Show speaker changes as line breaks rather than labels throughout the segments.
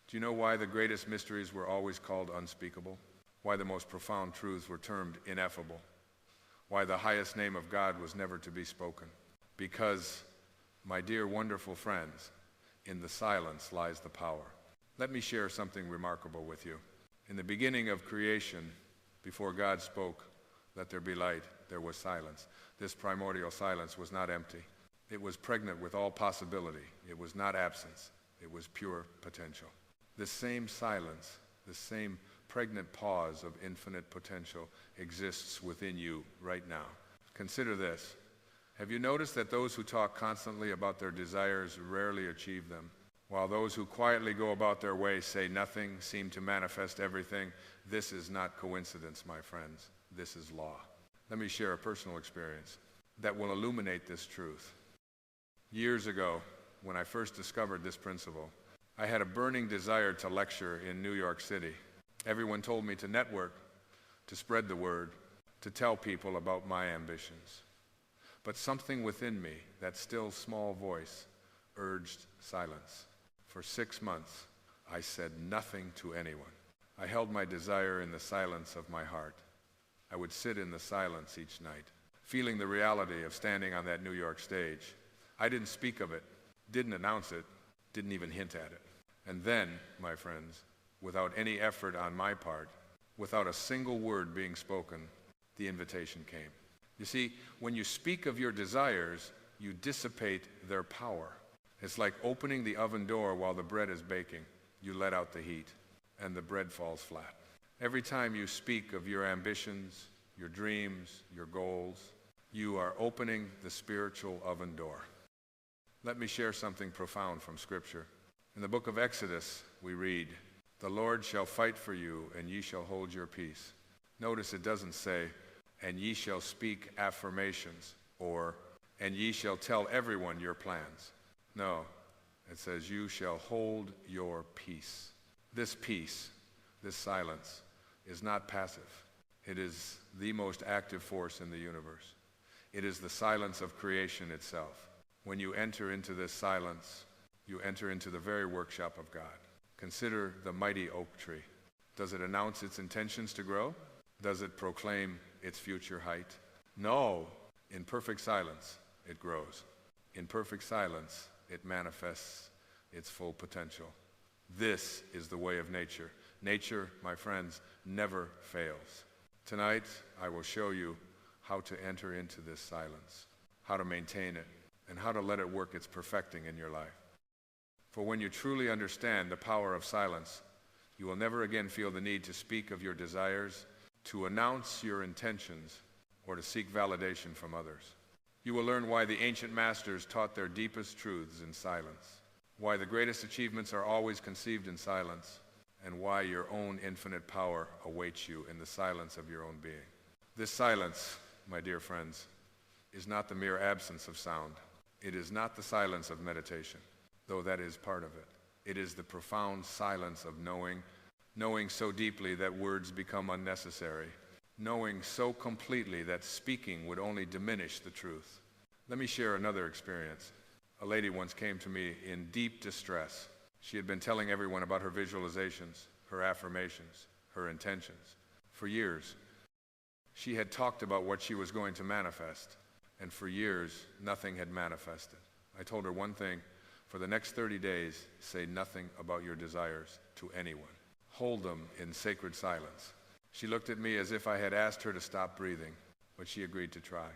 Do you know why the greatest mysteries were always called unspeakable? Why the most profound truths were termed ineffable? Why the highest name of God was never to be spoken? Because, my dear wonderful friends, in the silence lies the power. Let me share something remarkable with you. In the beginning of creation, before God spoke, "Let there be light," there was silence. This primordial silence was not empty. It was pregnant with all possibility. It was not absence. It was pure potential. This same silence, this same pregnant pause of infinite potential exists within you right now. Consider this. Have you noticed that those who talk constantly about their desires rarely achieve them, while those who quietly go about their way say nothing, seem to manifest everything? This is not coincidence, my friends. This is law. Let me share a personal experience that will illuminate this truth. Years ago, when I first discovered this principle, I had a burning desire to lecture in New York City. Everyone told me to network, to spread the word, to tell people about my ambitions. But something within me, that still small voice, urged silence. For 6 months, I said nothing to anyone. I held my desire in the silence of my heart. I would sit in the silence each night, feeling the reality of standing on that New York stage. I didn't speak of it, didn't announce it, didn't even hint at it. And then, my friends, without any effort on my part, without a single word being spoken, the invitation came. You see, when you speak of your desires, you dissipate their power. It's like opening the oven door while the bread is baking. You let out the heat, and the bread falls flat. Every time you speak of your ambitions, your dreams, your goals, you are opening the spiritual oven door. Let me share something profound from Scripture. In the book of Exodus, we read, "The Lord shall fight for you, and ye shall hold your peace." Notice it doesn't say, "and ye shall speak affirmations," or, "and ye shall tell everyone your plans." No, it says, "you shall hold your peace." This peace, this silence, is not passive. It is the most active force in the universe. It is the silence of creation itself. When you enter into this silence, you enter into the very workshop of God. Consider the mighty oak tree. Does it announce its intentions to grow? Does it proclaim its future height? No. In perfect silence, it grows. In perfect silence, it manifests its full potential. This is the way of nature. Nature, my friends, never fails. Tonight, I will show you how to enter into this silence, how to maintain it, and how to let it work its perfecting in your life. For when you truly understand the power of silence, you will never again feel the need to speak of your desires, to announce your intentions, or to seek validation from others. You will learn why the ancient masters taught their deepest truths in silence, why the greatest achievements are always conceived in silence, and why your own infinite power awaits you in the silence of your own being. This silence, my dear friends, is not the mere absence of sound. It is not the silence of meditation, though that is part of it. It is the profound silence of knowing so deeply that words become unnecessary, knowing so completely that speaking would only diminish the truth. Let me share another experience. A lady once came to me in deep distress. She had been telling everyone about her visualizations, her affirmations, her intentions. For years, she had talked about what she was going to manifest, and for years, nothing had manifested. I told her one thing: for the next 30 days, say nothing about your desires to anyone. Hold them in sacred silence. She looked at me as if I had asked her to stop breathing, but she agreed to try.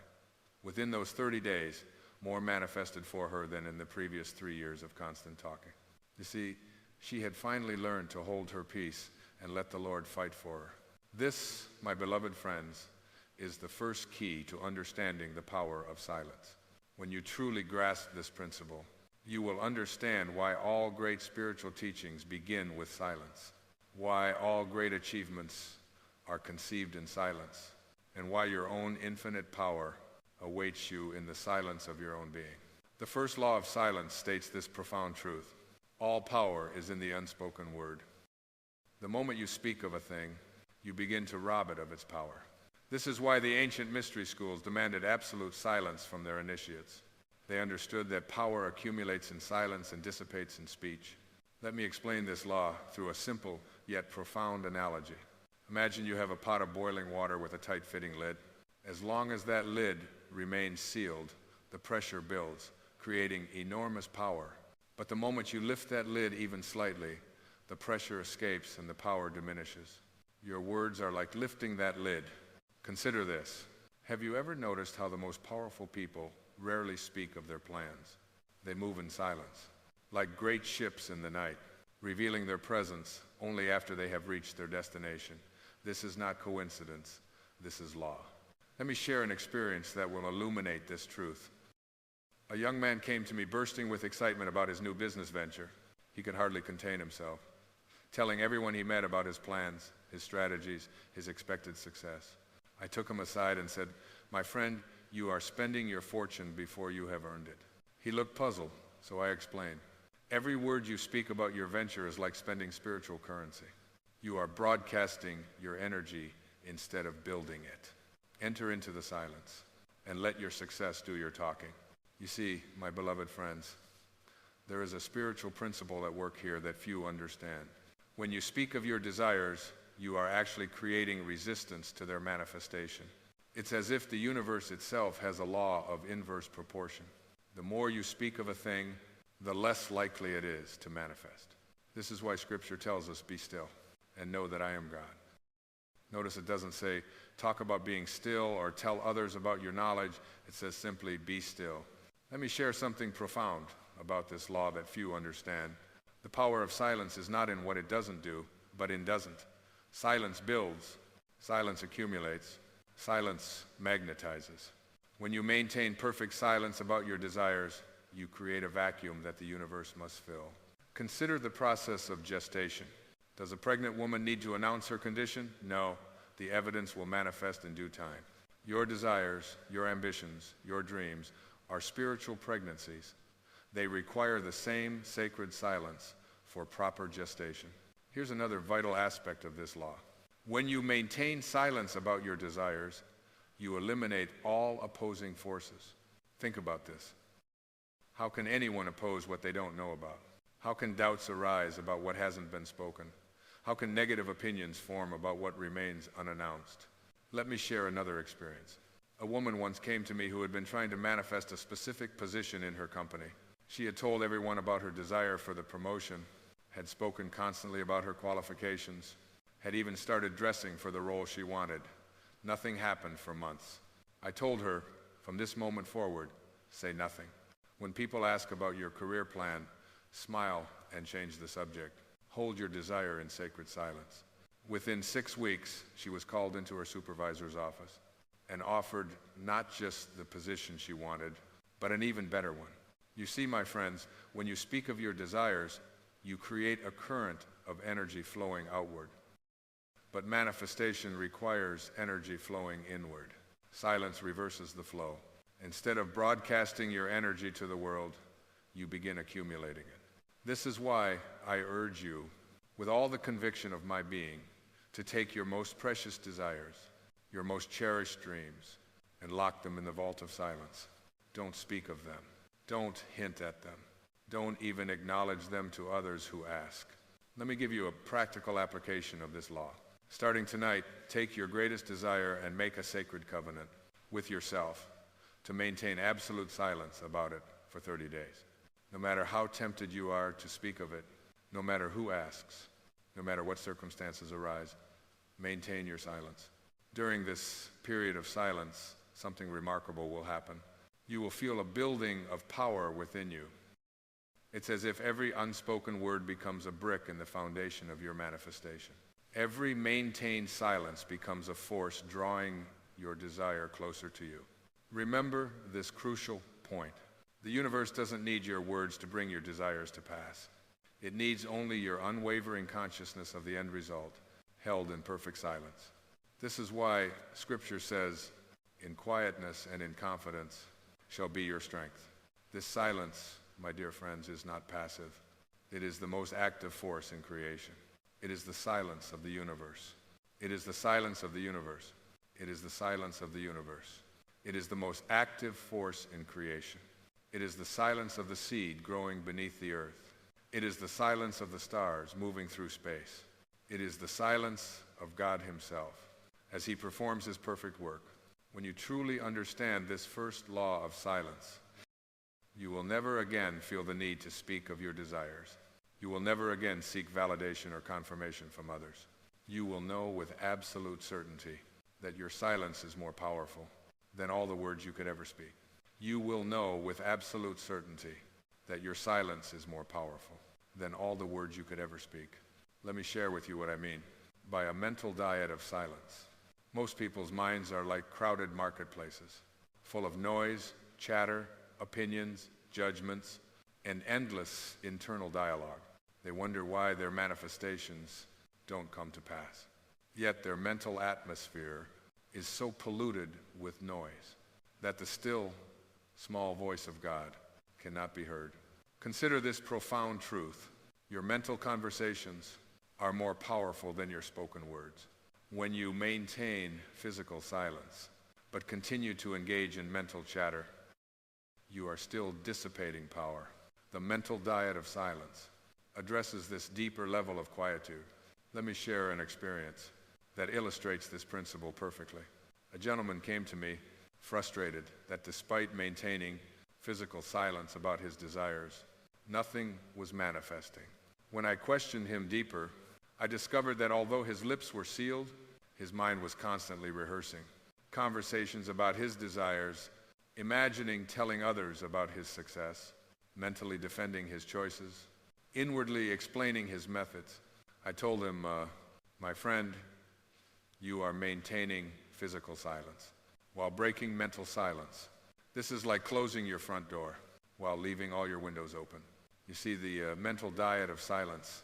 Within those 30 days, more manifested for her than in the previous 3 years of constant talking. You see, she had finally learned to hold her peace and let the Lord fight for her. This, my beloved friends, is the first key to understanding the power of silence. When you truly grasp this principle, you will understand why all great spiritual teachings begin with silence, why all great achievements are conceived in silence, and why your own infinite power awaits you in the silence of your own being. The first law of silence states this profound truth: all power is in the unspoken word. The moment you speak of a thing, you begin to rob it of its power. This is why the ancient mystery schools demanded absolute silence from their initiates. They understood that power accumulates in silence and dissipates in speech. Let me explain this law through a simple yet profound analogy. Imagine you have a pot of boiling water with a tight-fitting lid. As long as that lid remains sealed, the pressure builds, creating enormous power. But the moment you lift that lid even slightly, the pressure escapes and the power diminishes. Your words are like lifting that lid. Consider this. Have you ever noticed how the most powerful people rarely speak of their plans? They move in silence, like great ships in the night, revealing their presence only after they have reached their destination. This is not coincidence. This is law. Let me share an experience that will illuminate this truth. A young man came to me bursting with excitement about his new business venture. He could hardly contain himself, telling everyone he met about his plans, his strategies, his expected success. I took him aside and said, "My friend, you are spending your fortune before you have earned it." He looked puzzled, so I explained. Every word you speak about your venture is like spending spiritual currency. You are broadcasting your energy instead of building it. Enter into the silence and let your success do your talking. You see, my beloved friends, there is a spiritual principle at work here that few understand. When you speak of your desires, you are actually creating resistance to their manifestation. It's as if the universe itself has a law of inverse proportion. The more you speak of a thing, the less likely it is to manifest. This is why Scripture tells us, "Be still and know that I am God." Notice it doesn't say, talk about being still or tell others about your knowledge. It says simply, be still. Let me share something profound about this law that few understand. The power of silence is not in what it doesn't do, but in doesn't. Silence builds, silence accumulates, silence magnetizes. When you maintain perfect silence about your desires, you create a vacuum that the universe must fill. Consider the process of gestation. Does a pregnant woman need to announce her condition? No. The evidence will manifest in due time. Your desires, your ambitions, your dreams are spiritual pregnancies. They require the same sacred silence for proper gestation. Here's another vital aspect of this law. When you maintain silence about your desires, you eliminate all opposing forces. Think about this. How can anyone oppose what they don't know about? How can doubts arise about what hasn't been spoken? How can negative opinions form about what remains unannounced? Let me share another experience. A woman once came to me who had been trying to manifest a specific position in her company. She had told everyone about her desire for the promotion, had spoken constantly about her qualifications, had even started dressing for the role she wanted. Nothing happened for months. I told her, from this moment forward, say nothing. When people ask about your career plan, smile and change the subject. Hold your desire in sacred silence. Within 6 weeks, she was called into her supervisor's office and offered not just the position she wanted, but an even better one. You see, my friends, when you speak of your desires, you create a current of energy flowing outward. But manifestation requires energy flowing inward. Silence reverses the flow. Instead of broadcasting your energy to the world, you begin accumulating it. This is why I urge you, with all the conviction of my being, to take your most precious desires, your most cherished dreams, and lock them in the vault of silence. Don't speak of them. Don't hint at them. Don't even acknowledge them to others who ask. Let me give you a practical application of this law. Starting tonight, take your greatest desire and make a sacred covenant with yourself to maintain absolute silence about it for 30 days. No matter how tempted you are to speak of it, no matter who asks, no matter what circumstances arise, maintain your silence. During this period of silence, something remarkable will happen. You will feel a building of power within you. It's as if every unspoken word becomes a brick in the foundation of your manifestation. Every maintained silence becomes a force drawing your desire closer to you. Remember this crucial point. The universe doesn't need your words to bring your desires to pass. It needs only your unwavering consciousness of the end result, held in perfect silence. This is why Scripture says, in quietness and in confidence shall be your strength. This silence, my dear friends, is not passive. It is the most active force in creation. It is the silence of the universe. It is the silence of the universe. It is the silence of the universe. It is the most active force in creation. It is the silence of the seed growing beneath the earth. It is the silence of the stars moving through space. It is the silence of God himself as he performs his perfect work. When you truly understand this first law of silence, you will never again feel the need to speak of your desires. You will never again seek validation or confirmation from others. You will know with absolute certainty that your silence is more powerful than all the words you could ever speak. You will know with absolute certainty that your silence is more powerful than all the words you could ever speak. Let me share with you what I mean by a mental diet of silence. Most people's minds are like crowded marketplaces, full of noise, chatter, opinions, judgments, and endless internal dialogue. They wonder why their manifestations don't come to pass. Yet their mental atmosphere is so polluted with noise that the still, small voice of God cannot be heard. Consider this profound truth. Your mental conversations are more powerful than your spoken words. When you maintain physical silence, but continue to engage in mental chatter, you are still dissipating power. The mental diet of silence addresses this deeper level of quietude. Let me share an experience that illustrates this principle perfectly. A gentleman came to me frustrated that despite maintaining physical silence about his desires, nothing was manifesting. When I questioned him deeper, I discovered that although his lips were sealed, his mind was constantly rehearsing conversations about his desires, imagining telling others about his success, mentally defending his choices, inwardly explaining his methods. I told him, my friend, you are maintaining physical silence while breaking mental silence. This is like closing your front door while leaving all your windows open. You see, the mental diet of silence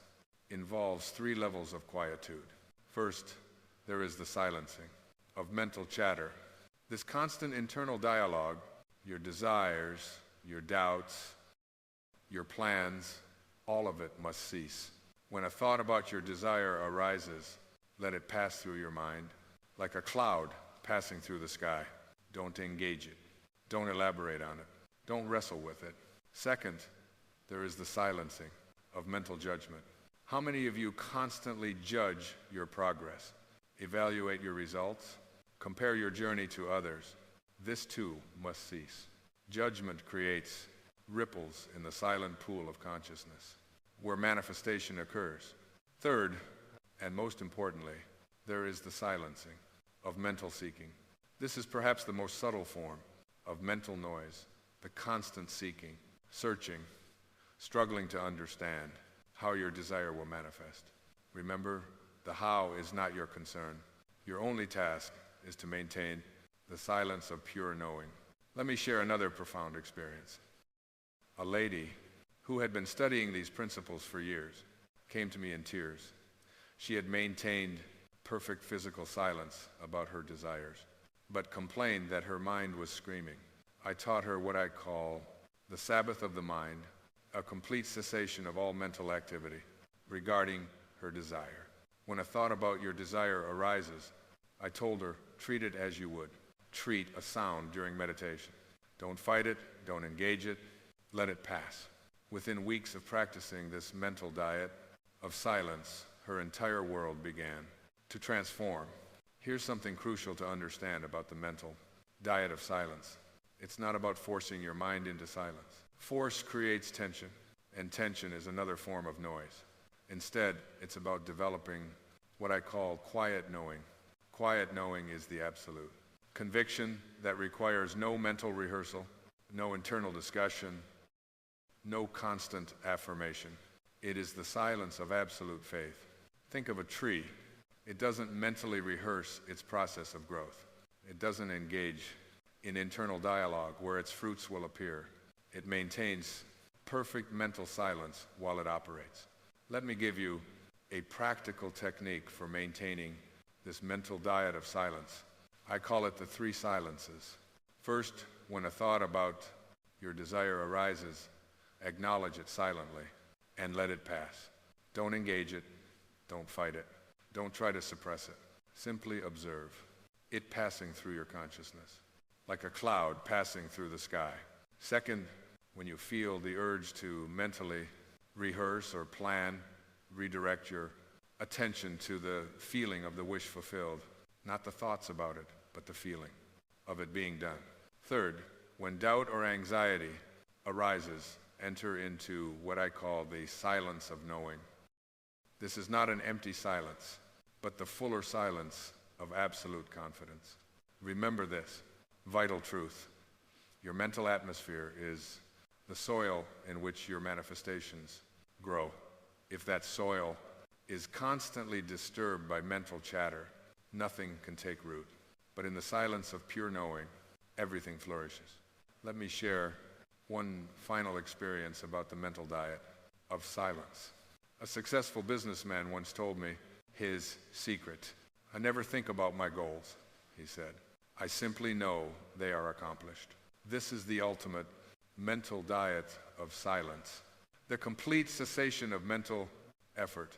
involves 3 levels of quietude. First, there is the silencing of mental chatter. This constant internal dialogue, your desires, your doubts, your plans, all of it must cease. When a thought about your desire arises, let it pass through your mind like a cloud passing through the sky. Don't engage it. Don't elaborate on it. Don't wrestle with it. Second, there is the silencing of mental judgment. How many of you constantly judge your progress, evaluate your results, compare your journey to others? This too must cease. Judgment creates ripples in the silent pool of consciousness where manifestation occurs. Third, and most importantly, there is the silencing of mental seeking. This is perhaps the most subtle form of mental noise, the constant seeking, searching, struggling to understand how your desire will manifest. Remember, the how is not your concern. Your only task is to maintain the silence of pure knowing. Let me share another profound experience. A lady who had been studying these principles for years came to me in tears. She had maintained perfect physical silence about her desires, but complained that her mind was screaming. I taught her what I call the Sabbath of the mind, a complete cessation of all mental activity regarding her desire. When a thought about your desire arises, I told her, treat it as you would treat a sound during meditation. Don't fight it, don't engage it, let it pass. Within weeks of practicing this mental diet of silence, her entire world began to transform. Here's something crucial to understand about the mental diet of silence. It's not about forcing your mind into silence. Force creates tension, and tension is another form of noise. Instead, it's about developing what I call quiet knowing. Quiet knowing is the absolute. Conviction that requires no mental rehearsal, no internal discussion, no constant affirmation. It is the silence of absolute faith. Think of a tree. It doesn't mentally rehearse its process of growth. It doesn't engage in internal dialogue where its fruits will appear. It maintains perfect mental silence while it operates. Let me give you a practical technique for maintaining this mental diet of silence. I call it the 3 silences. First, when a thought about your desire arises, acknowledge it silently and let it pass. Don't engage it. Don't fight it. Don't try to suppress it. Simply observe it passing through your consciousness, like a cloud passing through the sky. Second, when you feel the urge to mentally rehearse or plan, redirect your attention to the feeling of the wish fulfilled, not the thoughts about it, but the feeling of it being done. Third, when doubt or anxiety arises, enter into what I call the silence of knowing. This is not an empty silence, but the fuller silence of absolute confidence. Remember this vital truth. Your mental atmosphere is the soil in which your manifestations grow. If that soil is constantly disturbed by mental chatter, nothing can take root. But in the silence of pure knowing, everything flourishes. Let me share one final experience about the mental diet of silence. A successful businessman once told me his secret. I never think about my goals, he said. I simply know they are accomplished. This is the ultimate mental diet of silence. The complete cessation of mental effort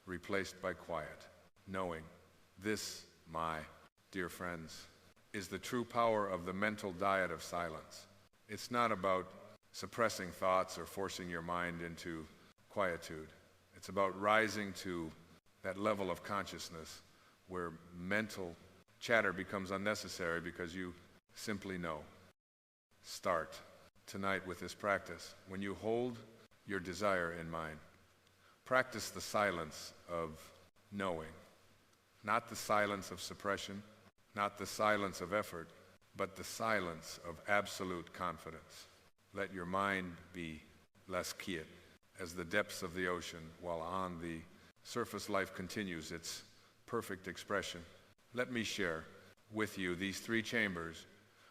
replaced by quiet, knowing. This, my dear friends, is the true power of the mental diet of silence. It's not about suppressing thoughts or forcing your mind into quietude. It's about rising to that level of consciousness where mental chatter becomes unnecessary because you simply know. Start tonight with this practice. When you hold your desire in mind, practice the silence of knowing, not the silence of suppression, not the silence of effort, but the silence of absolute confidence. Let your mind be less quiet as the depths of the ocean, while on the surface life continues its perfect expression. Let me share with you these three chambers,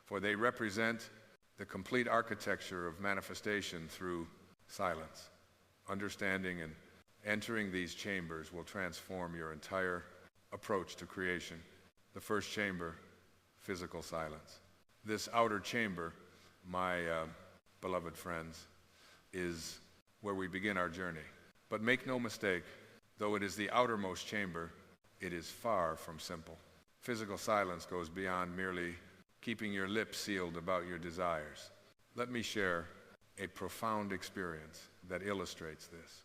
for they represent the complete architecture of manifestation through silence. Understanding and entering these chambers will transform your entire approach to creation. The first chamber, physical silence. This outer chamber, my beloved friends, is where we begin our journey. But make no mistake, though it is the outermost chamber, it is far from simple. Physical silence goes beyond merely keeping your lips sealed about your desires. Let me share a profound experience that illustrates this.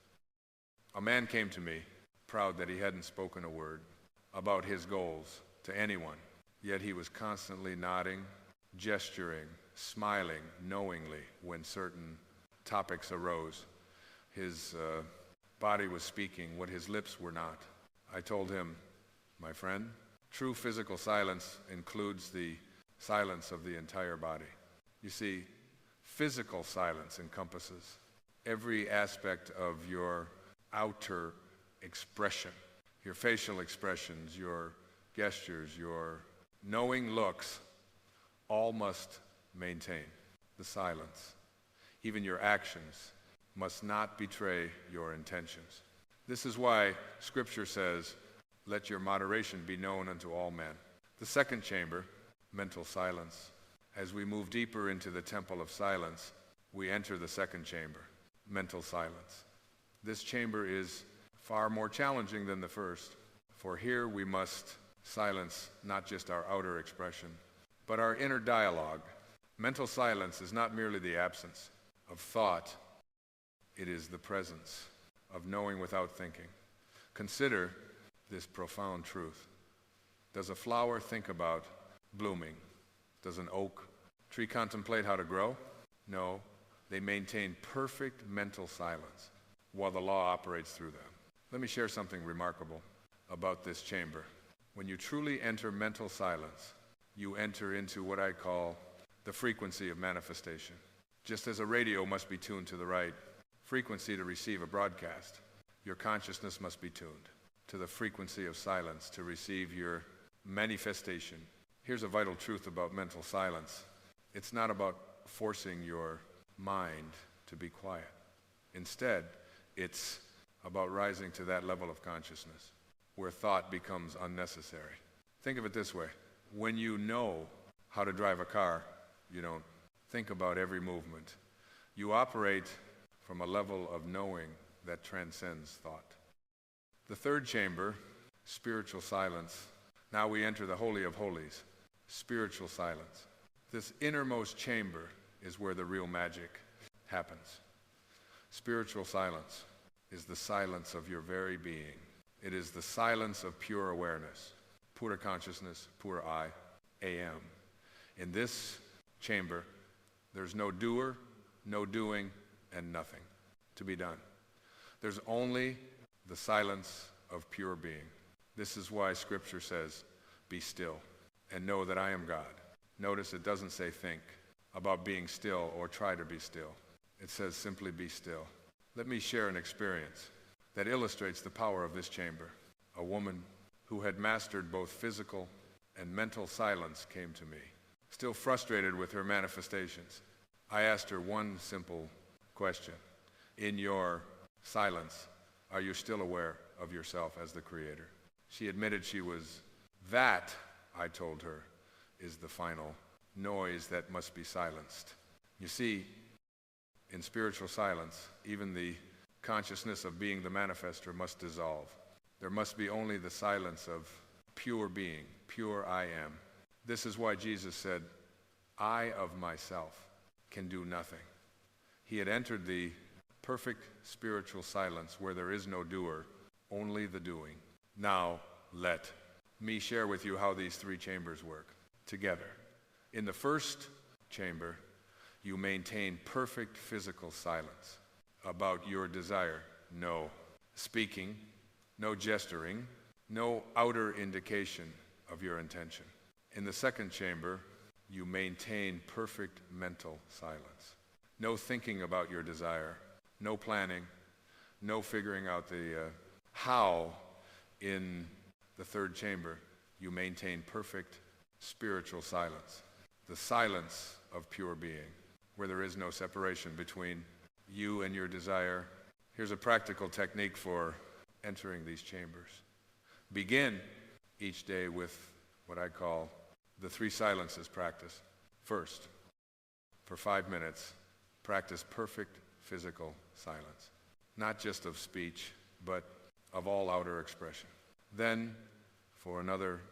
A man came to me, proud that he hadn't spoken a word about his goals to anyone, yet he was constantly nodding, gesturing, smiling knowingly when certain topics arose. His body was speaking what his lips were not. I told him, my friend, true physical silence includes the silence of the entire body. You see, physical silence encompasses every aspect of your outer expression, your facial expressions, your gestures, your knowing looks, all must maintain the silence. Even your actions must not betray your intentions. This is why Scripture says, let your moderation be known unto all men. The second chamber, mental silence. As we move deeper into the temple of silence, we enter the second chamber, mental silence. This chamber is far more challenging than the first, for here we must silence not just our outer expression, but our inner dialogue. Mental silence is not merely the absence of thought, it is the presence of knowing without thinking. Consider this profound truth. Does a flower think about blooming? Does an oak tree contemplate how to grow? No, they maintain perfect mental silence while the law operates through them. Let me share something remarkable about this chamber. When you truly enter mental silence, you enter into what I call the frequency of manifestation. Just as a radio must be tuned to the right frequency to receive a broadcast, your consciousness must be tuned to the frequency of silence to receive your manifestation. Here's a vital truth about mental silence. It's not about forcing your mind to be quiet. Instead, it's about rising to that level of consciousness where thought becomes unnecessary. Think of it this way. When you know how to drive a car, you don't think about every movement. You operate from a level of knowing that transcends thought. The third chamber, spiritual silence. Now we enter the Holy of Holies, spiritual silence. This innermost chamber is where the real magic happens. Spiritual silence is the silence of your very being. It is the silence of pure awareness, pura consciousness, pura I, AM. In this chamber, there's no doer, no doing, and nothing to be done. There's only the silence of pure being. This is why Scripture says, be still and know that I am God. Notice it doesn't say think about being still or try to be still. It says simply be still. Let me share an experience that illustrates the power of this chamber. A woman who had mastered both physical and mental silence came to me, still frustrated with her manifestations. I asked her one simple question. In your silence, are you still aware of yourself as the creator? She admitted she was. That, I told her, is the final noise that must be silenced. You see, in spiritual silence, even the consciousness of being the manifester must dissolve. There must be only the silence of pure being, pure I am. This is why Jesus said, I of myself can do nothing. He had entered the perfect spiritual silence where there is no doer, only the doing. Now, let me share with you how these three chambers work together. In the first chamber, you maintain perfect physical silence about your desire. No speaking, no gesturing, no outer indication of your intention. In the second chamber, you maintain perfect mental silence. No thinking about your desire, no planning, no figuring out the how. In the third chamber, you maintain perfect spiritual silence, the silence of pure being, where there is no separation between you and your desire. Here's a practical technique for entering these chambers. Begin each day with what I call the three silences practice. First, for 5 minutes, practice perfect physical silence, not just of speech, but of all outer expression. Then, for another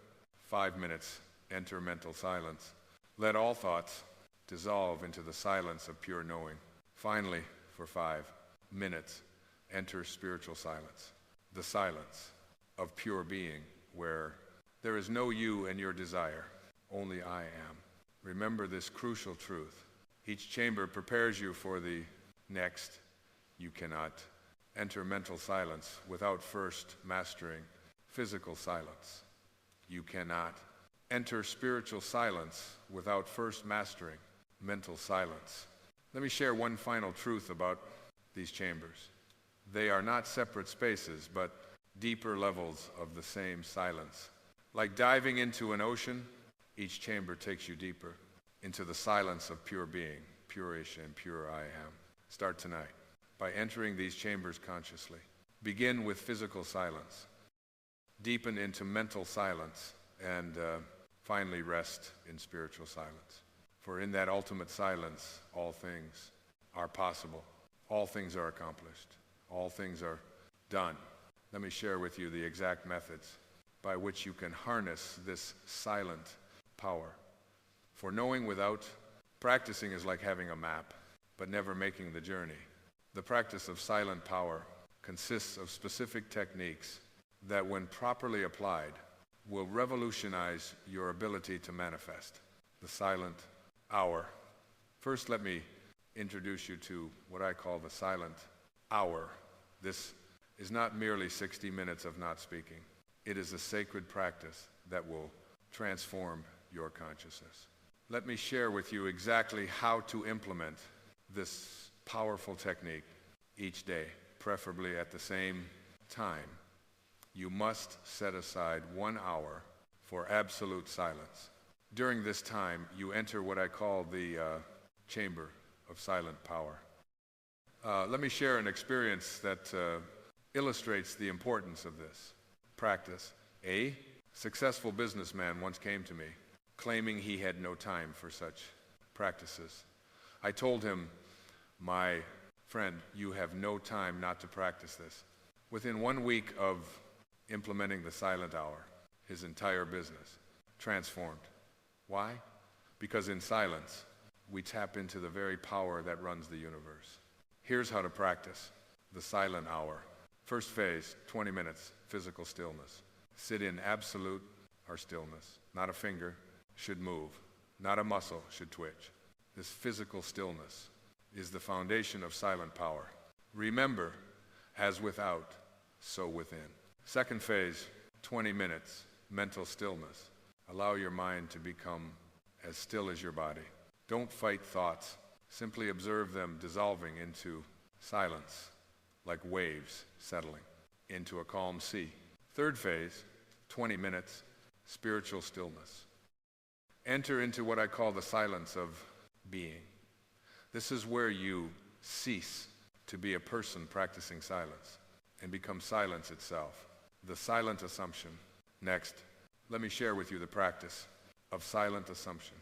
5 minutes, enter mental silence. Let all thoughts dissolve into the silence of pure knowing. Finally, for 5 minutes, enter spiritual silence, the silence of pure being, where there is no you and your desire, only I am. Remember this crucial truth. Each chamber prepares you for the next. You cannot enter mental silence without first mastering physical silence. You cannot enter spiritual silence without first mastering mental silence. Let me share one final truth about these chambers. They are not separate spaces, but deeper levels of the same silence. Like diving into an ocean, each chamber takes you deeper into the silence of pure being, pure-ish and pure I am. Start tonight by entering these chambers consciously. Begin with physical silence. Deepen into mental silence, and finally rest in spiritual silence. For in that ultimate silence, all things are possible. All things are accomplished. All things are done. Let me share with you the exact methods by which you can harness this silent power. For knowing without practicing is like having a map, but never making the journey. The practice of silent power consists of specific techniques that, when properly applied, will revolutionize your ability to manifest the silent hour. First, let me introduce you to what I call the silent hour. This is not merely 60 minutes of not speaking. It is a sacred practice that will transform your consciousness. Let me share with you exactly how to implement this powerful technique each day, preferably at the same time. You must set aside 1 hour for absolute silence. During this time, you enter what I call the chamber of silent power. Let me share an experience that illustrates the importance of this practice. A successful businessman once came to me, claiming he had no time for such practices. I told him, my friend, you have no time not to practice this. Within 1 week of implementing the silent hour, his entire business transformed. Why? Because in silence, we tap into the very power that runs the universe. Here's how to practice the silent hour. First phase, 20 minutes, physical stillness. Sit in absolute or stillness. Not a finger should move. Not a muscle should twitch. This physical stillness is the foundation of silent power. Remember, as without, so within. Second phase, 20 minutes, mental stillness. Allow your mind to become as still as your body. Don't fight thoughts. Simply observe them dissolving into silence, like waves settling into a calm sea. Third phase, 20 minutes, spiritual stillness. Enter into what I call the silence of being. This is where you cease to be a person practicing silence and become silence itself, the silent assumption. Next, let me share with you the practice of silent assumption.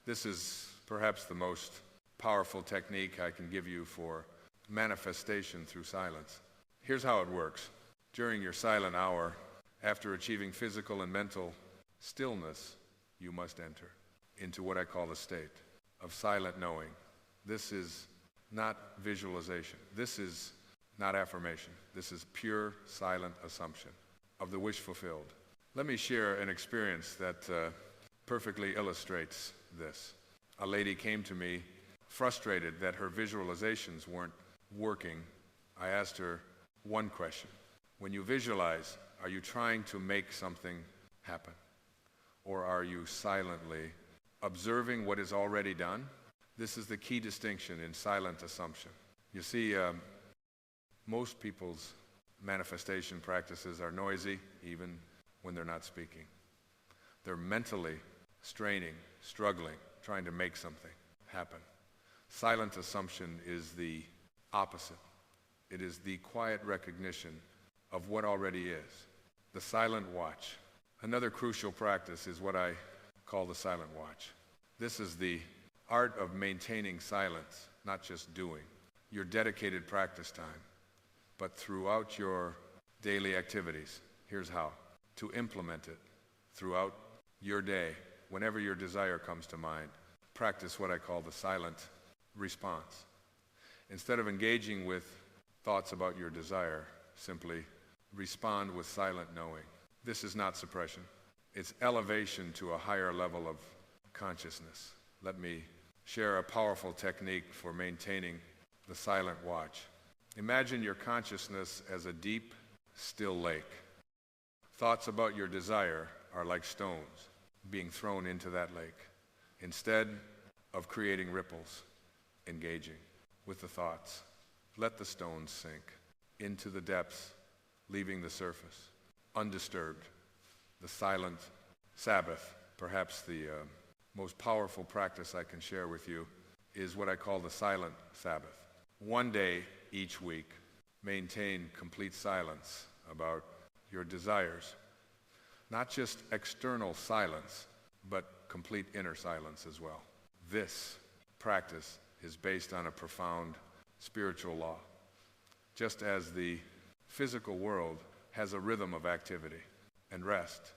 This is perhaps the most powerful technique I can give you for manifestation through silence. Here's how it works. During your silent hour, after achieving physical and mental stillness, you must enter into what I call the state of silent knowing. This is not visualization. This is not affirmation. This is pure silent assumption of the wish fulfilled. Let me share an experience that perfectly illustrates this. A lady came to me frustrated that her visualizations weren't working. I asked her one question. When you visualize, are you trying to make something happen? Or are you silently observing what is already done? This is the key distinction in silent assumption. You see, most people's manifestation practices are noisy, even when they're not speaking. They're mentally straining, struggling, trying to make something happen. Silent assumption is the opposite. It is the quiet recognition of what already is, the silent watch. Another crucial practice is what I call the silent watch. This is the art of maintaining silence, not just doing, your dedicated practice time, but throughout your daily activities. Here's how. To implement it throughout your day, whenever your desire comes to mind, practice what I call the silent response. Instead of engaging with thoughts about your desire, simply respond with silent knowing. This is not suppression. It's elevation to a higher level of consciousness. Let me share a powerful technique for maintaining the silent watch. Imagine your consciousness as a deep, still lake. Thoughts about your desire are like stones being thrown into that lake. Instead of creating ripples, engaging with the thoughts, let the stones sink into the depths, leaving the surface, undisturbed. The silent Sabbath, perhaps the most powerful practice I can share with you, is what I call the silent Sabbath. One day each week, maintain complete silence about your desires. Not just external silence, but complete inner silence as well. This practice is based on a profound spiritual law. Just as the physical world has a rhythm of activity and rest,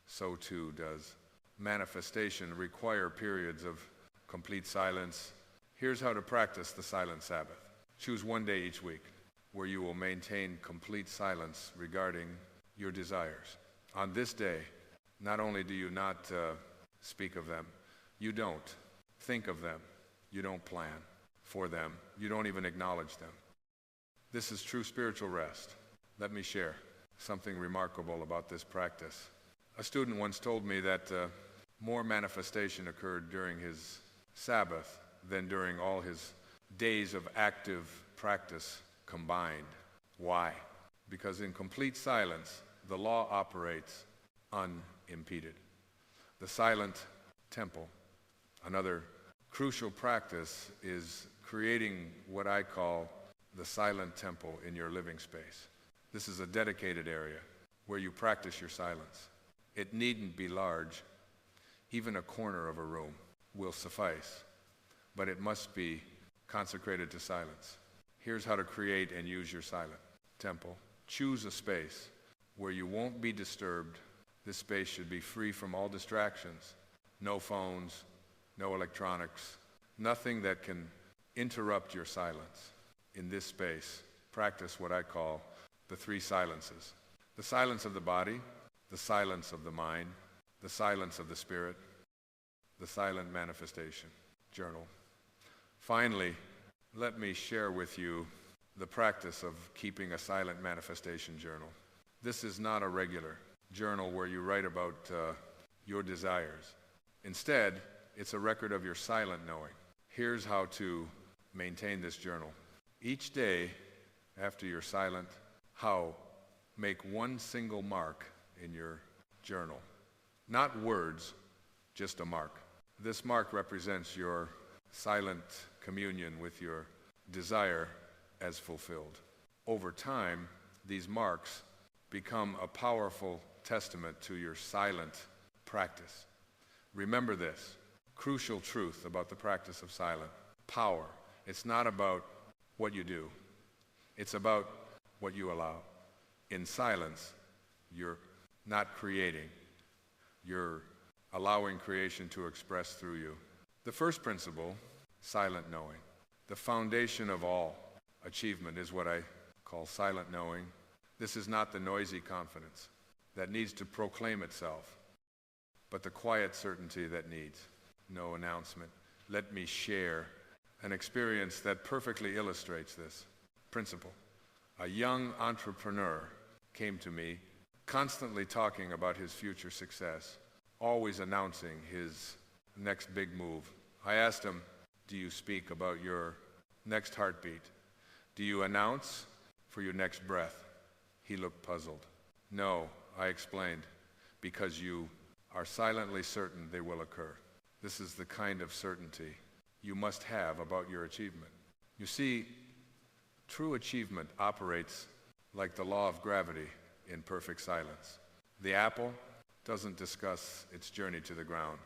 so too does manifestation require periods of complete silence. Here's how to practice the silent Sabbath. Choose one day each week where you will maintain complete silence regarding your desires. On this day, not only do you not speak of them, you don't think of them, you don't plan for them, you don't even acknowledge them. This is true spiritual rest. Let me share something remarkable about this practice. A student once told me that more manifestation occurred during his Sabbath than during all his days of active practice combined. Why? Because in complete silence, the law operates unimpeded. The silent temple, another crucial practice, is creating what I call the silent temple in your living space. This is a dedicated area where you practice your silence. It needn't be large. Even a corner of a room will suffice, but it must be consecrated to silence. Here's how to create and use your silent temple. Choose a space where you won't be disturbed. This space should be free from all distractions. No phones, no electronics, nothing that can interrupt your silence. in this space, practice what I call the three silences. The silence of the body, the silence of the mind, the silence of the spirit, the silent manifestation. Journal. Finally, let me share with you the practice of keeping a silent manifestation journal. This is not a regular journal where you write about your desires. Instead, it's a record of your silent knowing. Here's how to maintain this journal. Each day, after your silent how, make one single mark in your journal. Not words, just a mark. This mark represents your silent communion with your desire as fulfilled. Over time, these marks become a powerful testament to your silent practice. Remember this crucial truth about the practice of silent power. It's not about what you do. It's about what you allow. In silence, you're not creating. You're allowing creation to express through you. The first principle, silent knowing. The foundation of all achievement is what I call silent knowing. This is not the noisy confidence that needs to proclaim itself, but the quiet certainty that needs no announcement. Let me share an experience that perfectly illustrates this principle. A young entrepreneur came to me, constantly talking about his future success, always announcing his next big move. I asked him, do you speak about your next heartbeat? Do you announce for your next breath? He looked puzzled. No, I explained, because you are silently certain they will occur. This is the kind of certainty you must have about your achievement. You see, true achievement operates like the law of gravity in perfect silence. The apple doesn't discuss its journey to the ground.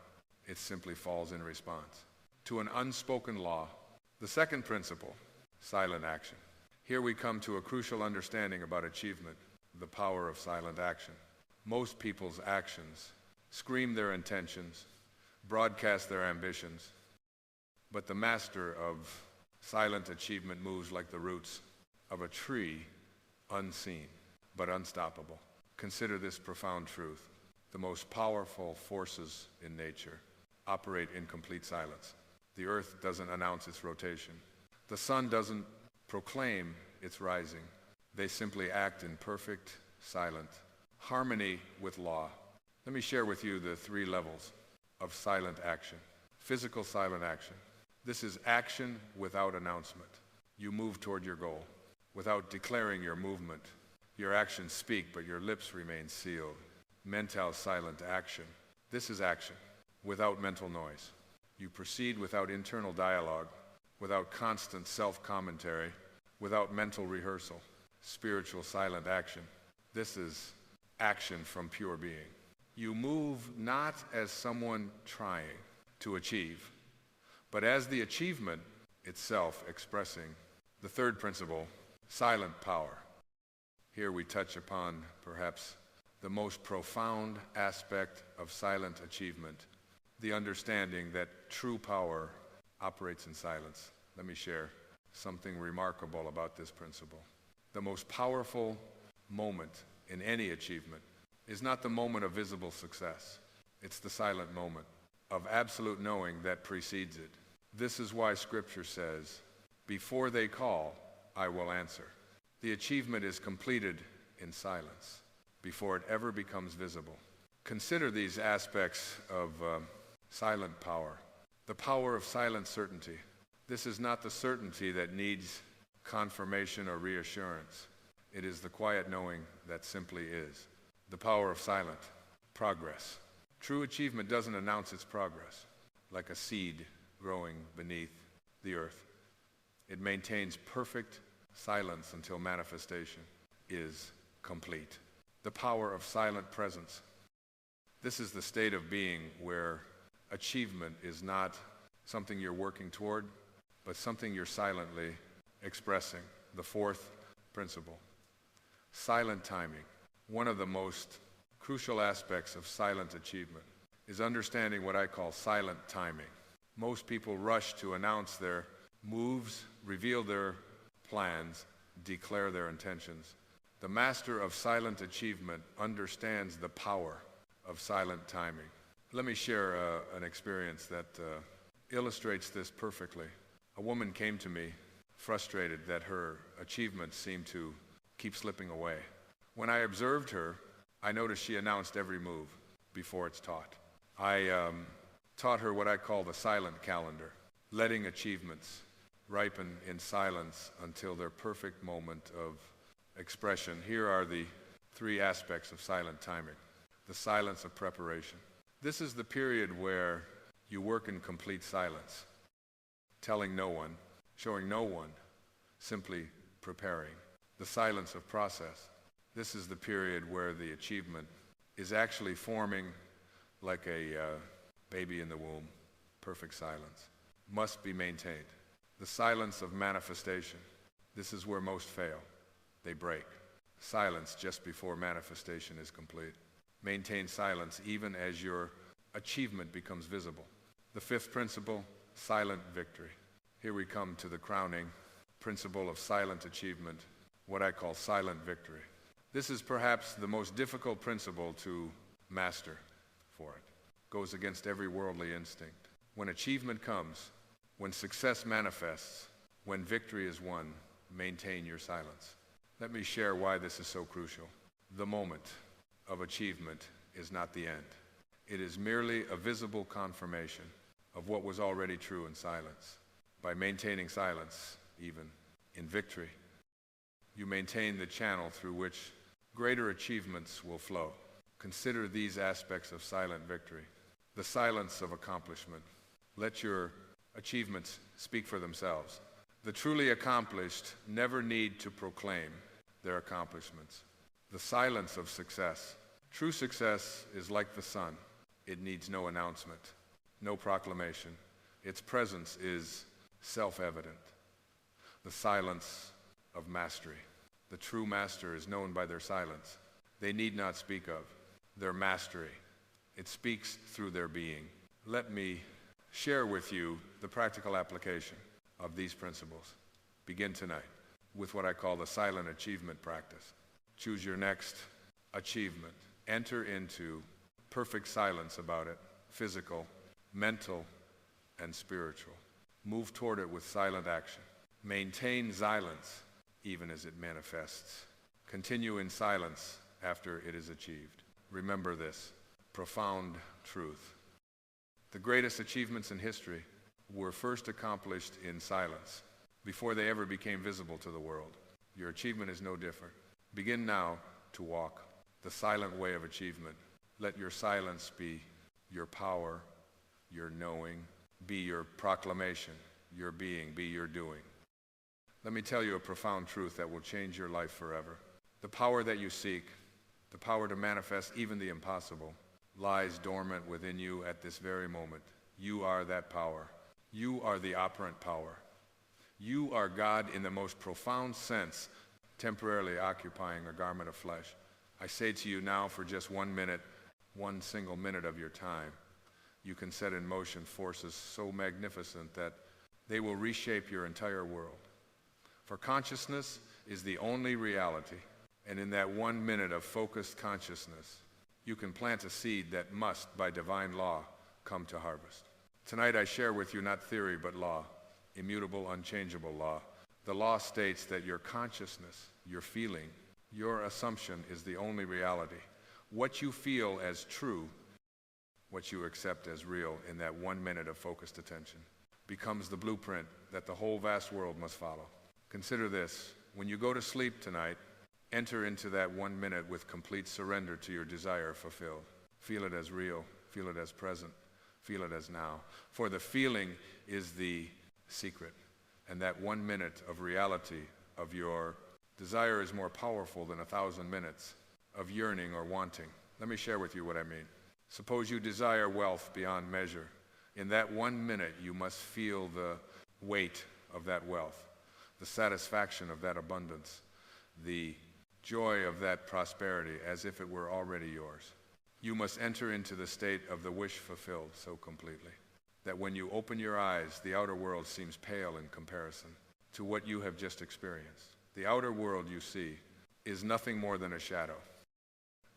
It simply falls in response to an unspoken law. The second principle, silent action. Here we come to a crucial understanding about achievement, the power of silent action. Most people's actions scream their intentions, broadcast their ambitions, but the master of silent achievement moves like the roots of a tree, unseen but unstoppable. Consider this profound truth. The most powerful forces in nature operate in complete silence. The earth doesn't announce its rotation. The sun doesn't proclaim its rising. They simply act in perfect, silent harmony with law. Let me share with you the three levels of silent action. Physical silent action. This is action without announcement. You move toward your goal without declaring your movement. Your actions speak, but your lips remain sealed. Mental silent action. This is action without mental noise. You proceed without internal dialogue, without constant self-commentary, without mental rehearsal. Spiritual silent action. This is action from pure being. You move not as someone trying to achieve, but as the achievement itself expressing. The third principle, silent power. Here we touch upon perhaps the most profound aspect of silent achievement, the understanding that true power operates in silence. Let me share something remarkable about this principle. The most powerful moment in any achievement is not the moment of visible success. It's the silent moment of absolute knowing that precedes it. This is why Scripture says, "Before they call, I will answer." The achievement is completed in silence before it ever becomes visible. Consider these aspects of silent power. The power of silent certainty. This is not the certainty that needs confirmation or reassurance. It is the quiet knowing that simply is. The power of silent progress. True achievement doesn't announce its progress like a seed growing beneath the earth. It maintains perfect silence until manifestation is complete. The power of silent presence. This is the state of being where achievement is not something you're working toward, but something you're silently expressing. The fourth principle, silent timing. One of the most crucial aspects of silent achievement is understanding what I call silent timing. Most people rush to announce their moves, reveal their plans, declare their intentions. The master of silent achievement understands the power of silent timing. Let me share an experience that illustrates this perfectly. A woman came to me frustrated that her achievements seemed to keep slipping away. When I observed her, I noticed she announced every move before it's taught. I taught her what I call the silent calendar, letting achievements ripen in silence until their perfect moment of expression. Here are the 3 aspects of silent timing. The silence of preparation. This is the period where you work in complete silence, telling no one, showing no one, simply preparing. The silence of process. This is the period where the achievement is actually forming like a baby in the womb. Perfect silence. Must be maintained. The silence of manifestation. This is where most fail. They break. Silence just before manifestation is complete. Maintain silence even as your achievement becomes visible. The 5th principle, silent victory. Here we come to the crowning principle of silent achievement, what I call silent victory. This is perhaps the most difficult principle to master for it. Goes against every worldly instinct. When achievement comes, when success manifests, when victory is won, maintain your silence. Let me share why this is so crucial. The moment of achievement is not the end. It is merely a visible confirmation of what was already true in silence. By maintaining silence, even in victory, you maintain the channel through which greater achievements will flow. Consider these aspects of silent victory. The silence of accomplishment. Let your achievements speak for themselves. The truly accomplished never need to proclaim their accomplishments. The silence of success. True success is like the sun. It needs no announcement, no proclamation. Its presence is self-evident. The silence of mastery. The true master is known by their silence. They need not speak of their mastery. It speaks through their being. Let me share with you the practical application of these principles. Begin tonight with what I call the silent achievement practice. Choose your next achievement. Enter into perfect silence about it, physical, mental, and spiritual. Move toward it with silent action. Maintain silence even as it manifests. Continue in silence after it is achieved. Remember this profound truth. The greatest achievements in history were first accomplished in silence before they ever became visible to the world. Your achievement is no different. Begin now to walk the silent way of achievement. Let your silence be your power, your knowing, be your proclamation, your being, be your doing. Let me tell you a profound truth that will change your life forever. The power that you seek, the power to manifest even the impossible, lies dormant within you at this very moment. You are that power. You are the operant power. You are God in the most profound sense, temporarily occupying a garment of flesh. I say to you now, for just 1 minute, 1 single minute of your time, you can set in motion forces so magnificent that they will reshape your entire world. For consciousness is the only reality, and in that 1 minute of focused consciousness, you can plant a seed that must, by divine law, come to harvest. Tonight I share with you not theory but law, immutable, unchangeable law. The law states that your consciousness, your feeling, your assumption is the only reality. What you feel as true, what you accept as real in that 1 minute of focused attention, becomes the blueprint that the whole vast world must follow. Consider this. When you go to sleep tonight, enter into that 1 minute with complete surrender to your desire fulfilled. Feel it as real. Feel it as present. Feel it as now. For the feeling is the secret. And that 1 minute of reality of your desire is more powerful than 1,000 minutes of yearning or wanting. Let me share with you what I mean. Suppose you desire wealth beyond measure. In that 1 minute, you must feel the weight of that wealth, the satisfaction of that abundance, the joy of that prosperity as if it were already yours. You must enter into the state of the wish fulfilled so completely that when you open your eyes, the outer world seems pale in comparison. to what you have just experienced. The outer world you see is nothing more than a shadow,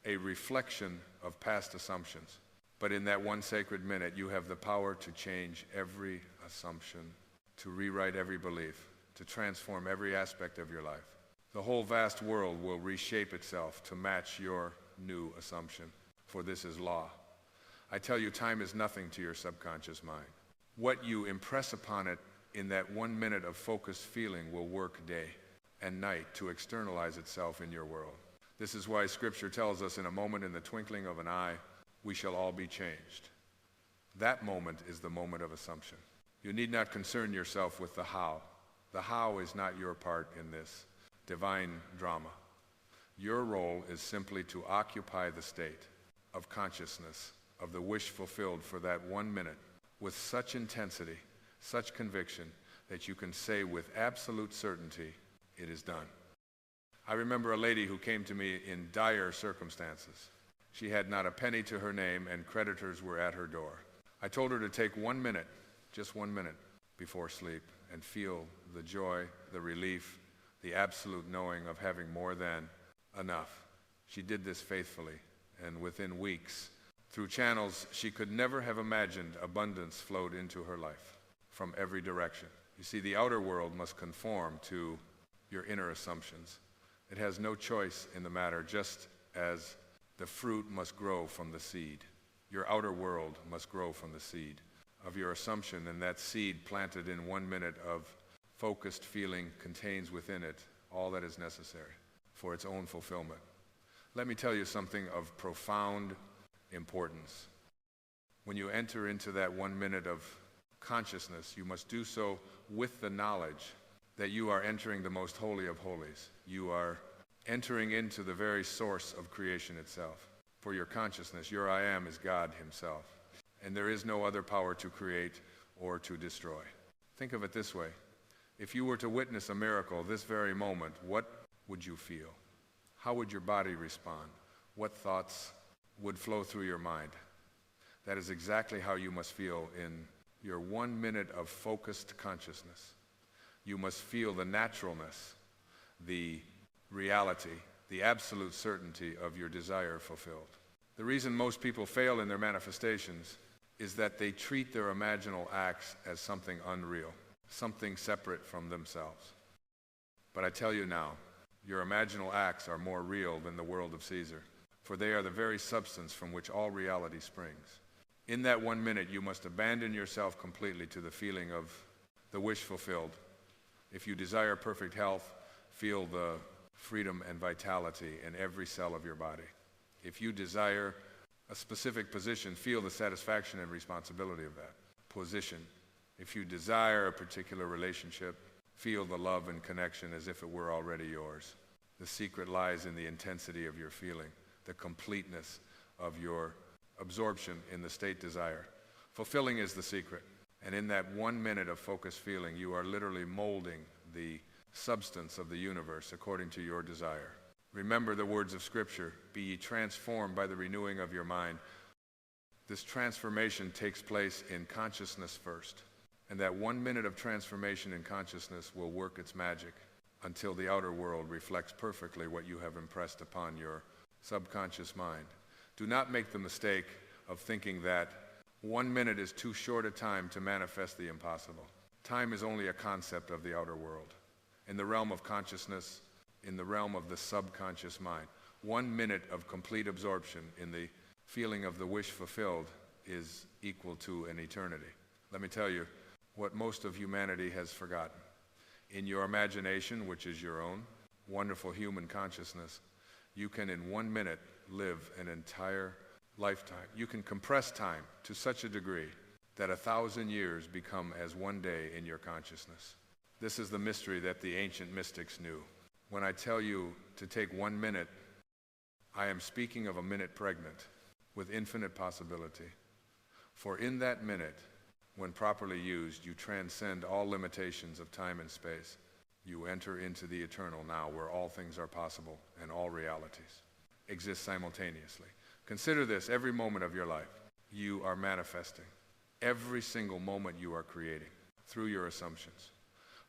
a reflection of past assumptions. But in that one sacred minute, you have the power to change every assumption, to rewrite every belief, to transform every aspect of your life. The whole vast world will reshape itself to match your new assumption, for this is law. I tell you, time is nothing to your subconscious mind. What you impress upon it in that 1 minute of focused feeling will work day and night to externalize itself in your world. This is why Scripture tells us, in a moment, in the twinkling of an eye, we shall all be changed. That moment is the moment of assumption. You need not concern yourself with the how. The how is not your part in this divine drama. Your role is simply to occupy the state of consciousness, of the wish fulfilled for that 1 minute, with such intensity, such conviction, that you can say with absolute certainty, it is done. I remember a lady who came to me in dire circumstances. She had not a penny to her name, and creditors were at her door. I told her to take 1 minute, just 1 minute, before sleep, and feel the joy, the relief, the absolute knowing of having more than enough. She did this faithfully, and within weeks, through channels she could never have imagined, abundance flowed into her life from every direction. You see, the outer world must conform to your inner assumptions. It has no choice in the matter, just as the fruit must grow from the seed. Your outer world must grow from the seed of your assumption, and that seed planted in 1 minute of focused feeling contains within it all that is necessary for its own fulfillment. Let me tell you something of profound importance. When you enter into that 1 minute of consciousness, you must do so with the knowledge that you are entering the most holy of holies. You are entering into the very source of creation itself. For your consciousness, your I am is God himself, and there is no other power to create or to destroy. Think of it this way. If you were to witness a miracle this very moment, what would you feel? How would your body respond? What thoughts would flow through your mind? That is exactly how you must feel in your 1 minute of focused consciousness. You must feel the naturalness, the reality, the absolute certainty of your desire fulfilled. The reason most people fail in their manifestations is that they treat their imaginal acts as something unreal, something separate from themselves. But I tell you now, your imaginal acts are more real than the world of Caesar, for they are the very substance from which all reality springs. In that 1 minute, you must abandon yourself completely to the feeling of the wish fulfilled. If you desire perfect health, feel the freedom and vitality in every cell of your body. If you desire a specific position, feel the satisfaction and responsibility of that position. If you desire a particular relationship, feel the love and connection as if it were already yours. The secret lies in the intensity of your feeling, the completeness of your absorption in the state desire. Fulfilling is the secret. And in that 1 minute of focused feeling, you are literally molding the substance of the universe according to your desire. Remember the words of Scripture, be ye transformed by the renewing of your mind. This transformation takes place in consciousness first. And that 1 minute of transformation in consciousness will work its magic until the outer world reflects perfectly what you have impressed upon your subconscious mind. Do not make the mistake of thinking that 1 minute is too short a time to manifest the impossible. Time is only a concept of the outer world. In the realm of consciousness, in the realm of the subconscious mind, 1 minute of complete absorption in the feeling of the wish fulfilled is equal to an eternity. Let me tell you what most of humanity has forgotten. In your imagination, which is your own wonderful human consciousness, you can in 1 minute live an entire lifetime. You can compress time to such a degree that 1,000 years become as 1 day in your consciousness. This is the mystery that the ancient mystics knew. When I tell you to take 1 minute, I am speaking of a minute pregnant with infinite possibility. For in that minute, when properly used, you transcend all limitations of time and space. You enter into the eternal now, where all things are possible and all realities exist simultaneously. Consider this: every moment of your life, you are manifesting. Every single moment you are creating through your assumptions.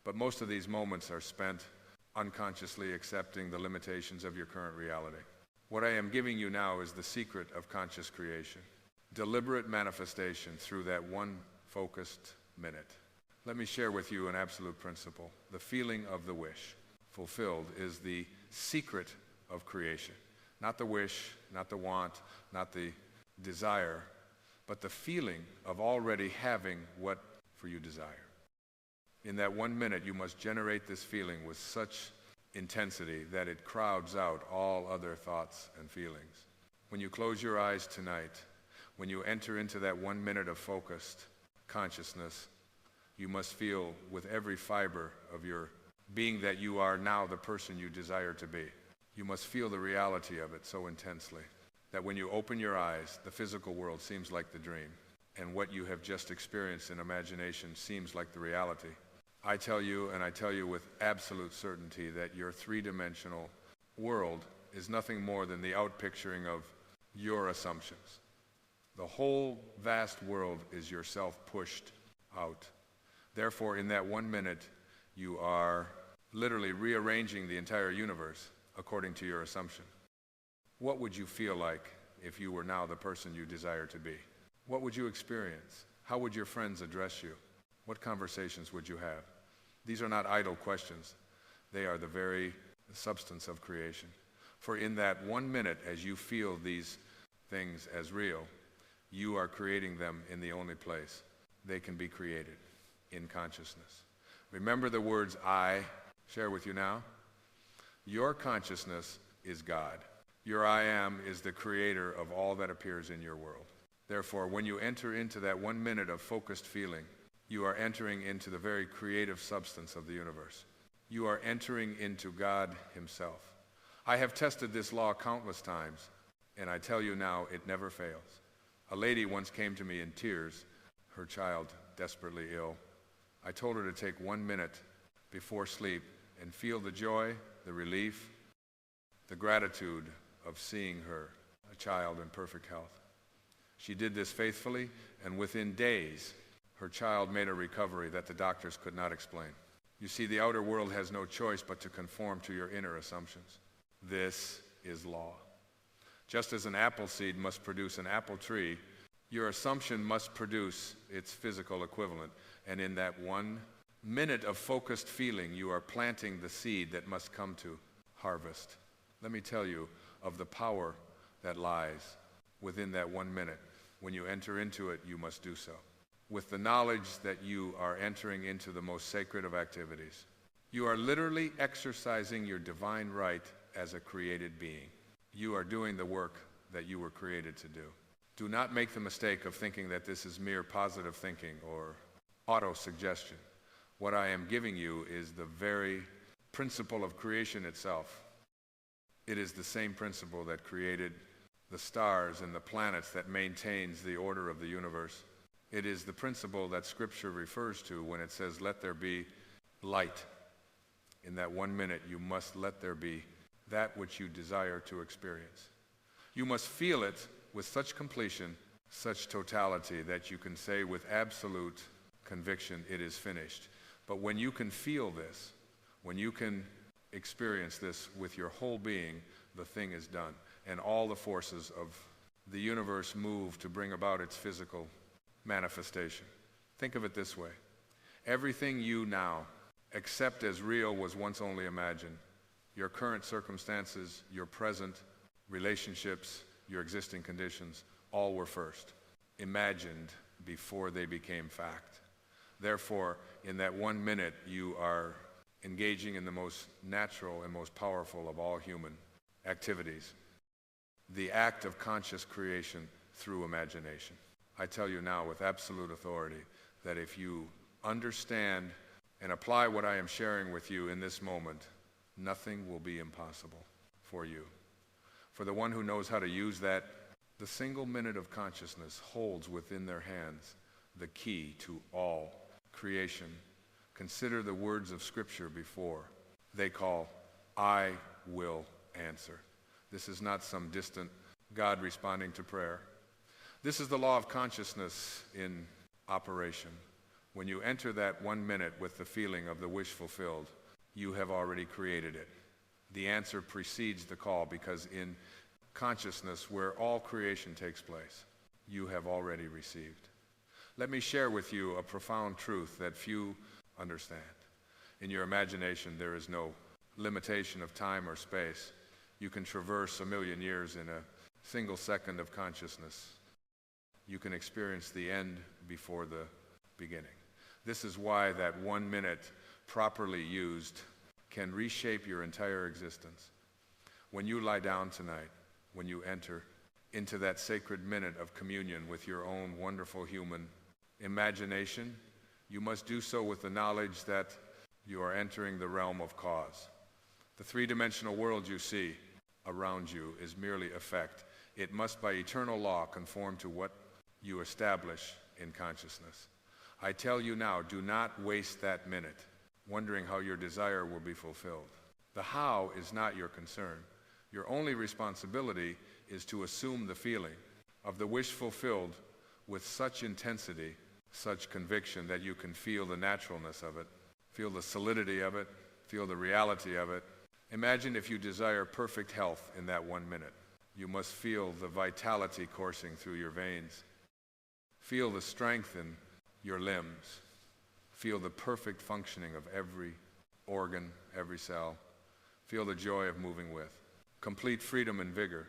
But most of these moments are spent unconsciously accepting the limitations of your current reality. What I am giving you now is the secret of conscious creation. Deliberate manifestation through that one focused minute. Let me share with you an absolute principle. The feeling of the wish fulfilled is the secret of creation. Not the wish, not the want, not the desire, but the feeling of already having what for you desire. In that 1 minute, you must generate this feeling with such intensity that it crowds out all other thoughts and feelings. When you close your eyes tonight, when you enter into that 1 minute of focused consciousness, you must feel with every fiber of your being that you are now the person you desire to be. You must feel the reality of it so intensely that when you open your eyes, the physical world seems like the dream, and what you have just experienced in imagination seems like the reality. I tell you, and I tell you with absolute certainty, that your three-dimensional world is nothing more than the outpicturing of your assumptions. The whole vast world is yourself pushed out. Therefore, in that 1 minute, you are literally rearranging the entire universe according to your assumption. What would you feel like if you were now the person you desire to be? What would you experience? How would your friends address you? What conversations would you have? These are not idle questions. They are the very substance of creation. For in that 1 minute, as you feel these things as real, you are creating them in the only place they can be created, in consciousness. Remember the words I share with you now? Your consciousness is God. Your I am is the creator of all that appears in your world. Therefore, when you enter into that 1 minute of focused feeling, you are entering into the very creative substance of the universe. You are entering into God himself. I have tested this law countless times, and I tell you now, it never fails. A lady once came to me in tears, her child desperately ill. I told her to take 1 minute before sleep and feel the joy, the relief, the gratitude of seeing her, a child in perfect health. She did this faithfully, and within days, her child made a recovery that the doctors could not explain. You see, the outer world has no choice but to conform to your inner assumptions. This is law. Just as an apple seed must produce an apple tree, your assumption must produce its physical equivalent. And in that 1 minute of focused feeling, you are planting the seed that must come to harvest. Let me tell you of the power that lies within that 1 minute. When you enter into it, you must do so with the knowledge that you are entering into the most sacred of activities. You are literally exercising your divine right as a created being. You are doing the work that you were created to do. Do not make the mistake of thinking that this is mere positive thinking or auto-suggestion. What I am giving you is the very principle of creation itself. It is the same principle that created the stars and the planets, that maintains the order of the universe. It is the principle that Scripture refers to when it says, let there be light. In that 1 minute, you must let there be that which you desire to experience. You must feel it with such completion, such totality, that you can say with absolute conviction, it is finished. But when you can feel this, when you can experience this with your whole being, the thing is done. And all the forces of the universe move to bring about its physical manifestation. Think of it this way. Everything you now accept as real was once only imagined. Your current circumstances, your present relationships, your existing conditions, all were first imagined before they became fact. Therefore, in that 1 minute, you are engaging in the most natural and most powerful of all human activities, the act of conscious creation through imagination. I tell you now with absolute authority that if you understand and apply what I am sharing with you in this moment, nothing will be impossible for you. For the one who knows how to use that, the single minute of consciousness holds within their hands the key to all creation. Consider the words of Scripture before. They call, I will answer. This is not some distant God responding to prayer. This is the law of consciousness in operation. When you enter that 1 minute with the feeling of the wish fulfilled, you have already created it. The answer precedes the call, because in consciousness, where all creation takes place, you have already received. Let me share with you a profound truth that few understand. In your imagination, there is no limitation of time or space. You can traverse 1,000,000 years in a single second of consciousness. You can experience the end before the beginning. This is why that 1 minute, properly used, can reshape your entire existence. When you lie down tonight, when you enter into that sacred minute of communion with your own wonderful human imagination, you must do so with the knowledge that you are entering the realm of cause. The three-dimensional world you see around you is merely effect. It must by eternal law conform to what you establish in consciousness. I tell you now, do not waste that minute wondering how your desire will be fulfilled. The how is not your concern. Your only responsibility is to assume the feeling of the wish fulfilled with such intensity, such conviction, that you can feel the naturalness of it, feel the solidity of it, feel the reality of it. Imagine if you desire perfect health in that 1 minute. You must feel the vitality coursing through your veins. Feel the strength in your limbs. Feel the perfect functioning of every organ, every cell. Feel the joy of moving with. Complete freedom and vigor.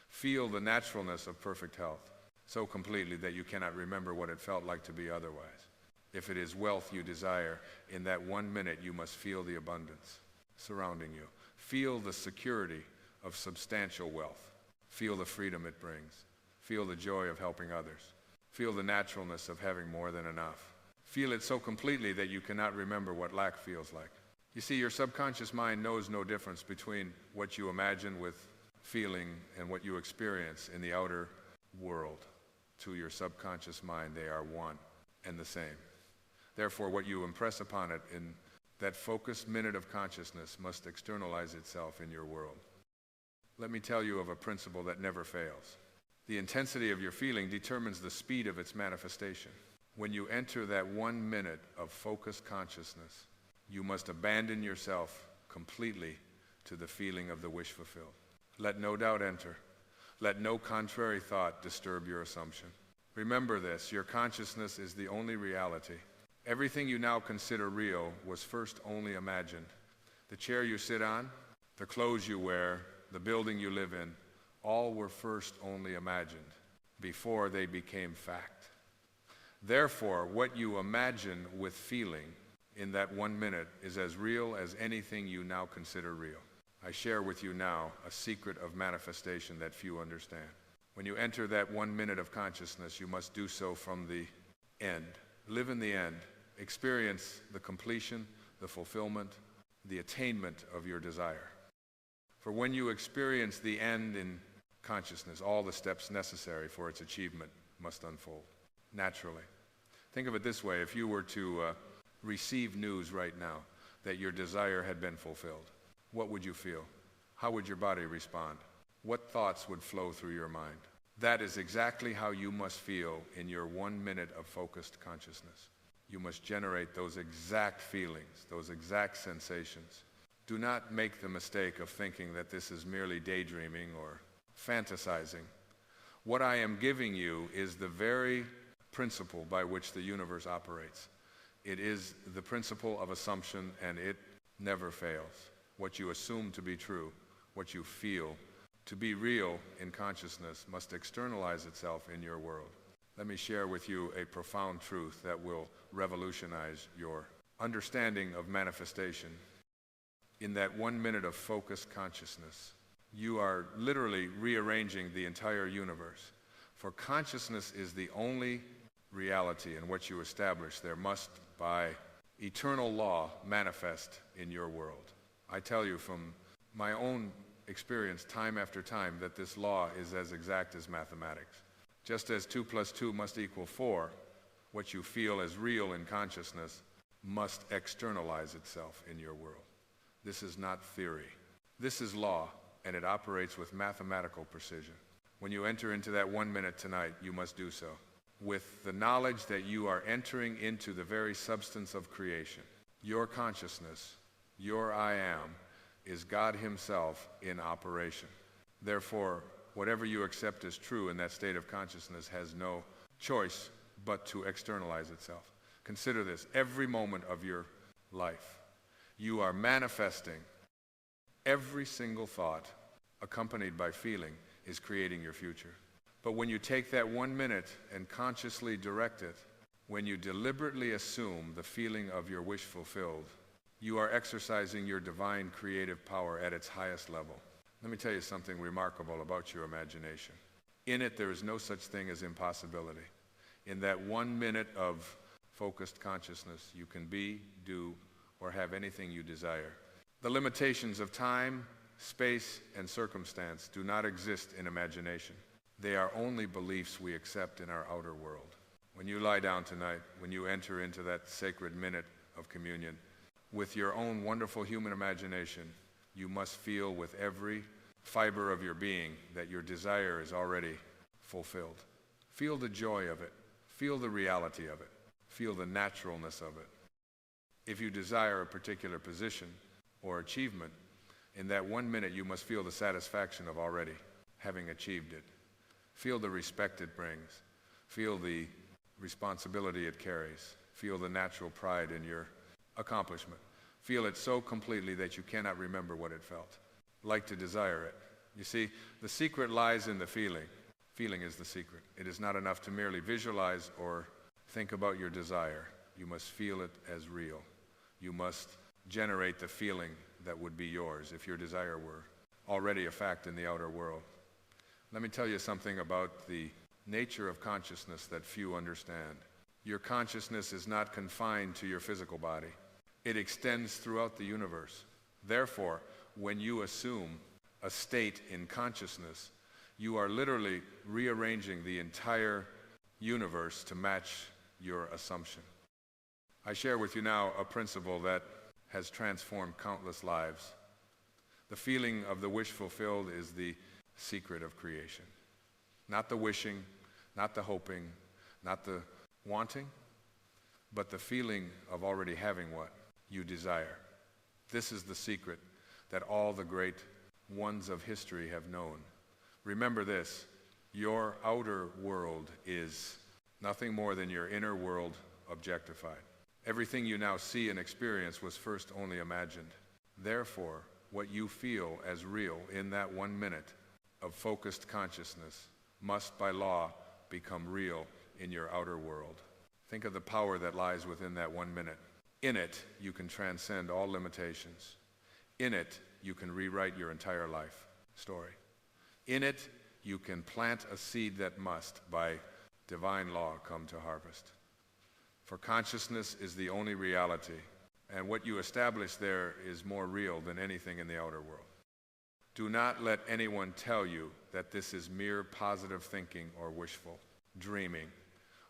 Feel the naturalness of perfect health, so completely that you cannot remember what it felt like to be otherwise. If it is wealth you desire, in that 1 minute you must feel the abundance surrounding you. Feel the security of substantial wealth. Feel the freedom it brings. Feel the joy of helping others. Feel the naturalness of having more than enough. Feel it so completely that you cannot remember what lack feels like. You see, your subconscious mind knows no difference between what you imagine with feeling and what you experience in the outer world. To your subconscious mind, they are one and the same. Therefore, what you impress upon it in that focused minute of consciousness must externalize itself in your world. Let me tell you of a principle that never fails. The intensity of your feeling determines the speed of its manifestation. When you enter that 1 minute of focused consciousness, you must abandon yourself completely to the feeling of the wish fulfilled. Let no doubt enter. Let no contrary thought disturb your assumption. Remember this, your consciousness is the only reality. Everything you now consider real was first only imagined. The chair you sit on, the clothes you wear, the building you live in, all were first only imagined before they became fact. Therefore, what you imagine with feeling in that 1 minute is as real as anything you now consider real. I share with you now a secret of manifestation that few understand. When you enter that 1 minute of consciousness, you must do so from the end. Live in the end. Experience the completion, the fulfillment, the attainment of your desire. For when you experience the end in consciousness, all the steps necessary for its achievement must unfold naturally. Think of it this way: if you were to receive news right now that your desire had been fulfilled, what would you feel? How would your body respond? What thoughts would flow through your mind? That is exactly how you must feel in your 1 minute of focused consciousness. You must generate those exact feelings, those exact sensations. Do not make the mistake of thinking that this is merely daydreaming or fantasizing. What I am giving you is the very principle by which the universe operates. It is the principle of assumption, and it never fails. What you assume to be true, what you feel to be real in consciousness, must externalize itself in your world. Let me share with you a profound truth that will revolutionize your understanding of manifestation. In that 1 minute of focused consciousness, you are literally rearranging the entire universe. For consciousness is the only reality, and what you establish there must, by eternal law, manifest in your world. I tell you from my own experience time after time that this law is as exact as mathematics. Just as 2 + 2 must equal 4, what you feel as real in consciousness must externalize itself in your world. This is not theory. This is law, and it operates with mathematical precision. When you enter into that 1 minute tonight, you must do so. with the knowledge that you are entering into the very substance of creation. Your consciousness, your I am, is God himself in operation. Therefore, whatever you accept as true in that state of consciousness has no choice but to externalize itself. Consider this: every moment of your life, you are manifesting. Every single thought, accompanied by feeling, is creating your future. But when you take that 1 minute and consciously direct it, when you deliberately assume the feeling of your wish fulfilled, you are exercising your divine creative power at its highest level. Let me tell you something remarkable about your imagination. In it, there is no such thing as impossibility. In that 1 minute of focused consciousness, you can be, do, or have anything you desire. The limitations of time, space, and circumstance do not exist in imagination. They are only beliefs we accept in our outer world. When you lie down tonight, when you enter into that sacred minute of communion, with your own wonderful human imagination, you must feel with every fiber of your being that your desire is already fulfilled. Feel the joy of it. Feel the reality of it. Feel the naturalness of it. If you desire a particular position or achievement, in that 1 minute you must feel the satisfaction of already having achieved it. Feel the respect it brings. Feel the responsibility it carries. Feel the natural pride in your accomplishment. Feel it so completely that you cannot remember what it felt. Like to desire it. You see, the secret lies in the feeling. Feeling is the secret. It is not enough to merely visualize or think about your desire. You must feel it as real. You must generate the feeling that would be yours if your desire were already a fact in the outer world. Let me tell you something about the nature of consciousness that few understand. Your consciousness is not confined to your physical body. It extends throughout the universe. Therefore, when you assume a state in consciousness, you are literally rearranging the entire universe to match your assumption. I share with you now a principle that has transformed countless lives. The feeling of the wish fulfilled is the secret of creation. Not the wishing, not the hoping, not the wanting, but the feeling of already having what you desire. This is the secret that all the great ones of history have known. Remember this: your outer world is nothing more than your inner world objectified. Everything you now see and experience was first only imagined. Therefore, what you feel as real in that 1 minute of focused consciousness must by law become real in your outer world. Think of the power that lies within that 1 minute. In it, you can transcend all limitations. In it, you can rewrite your entire life story. In it, you can plant a seed that must, by divine law, come to harvest. For consciousness is the only reality, and what you establish there is more real than anything in the outer world. Do not let anyone tell you that this is mere positive thinking or wishful dreaming.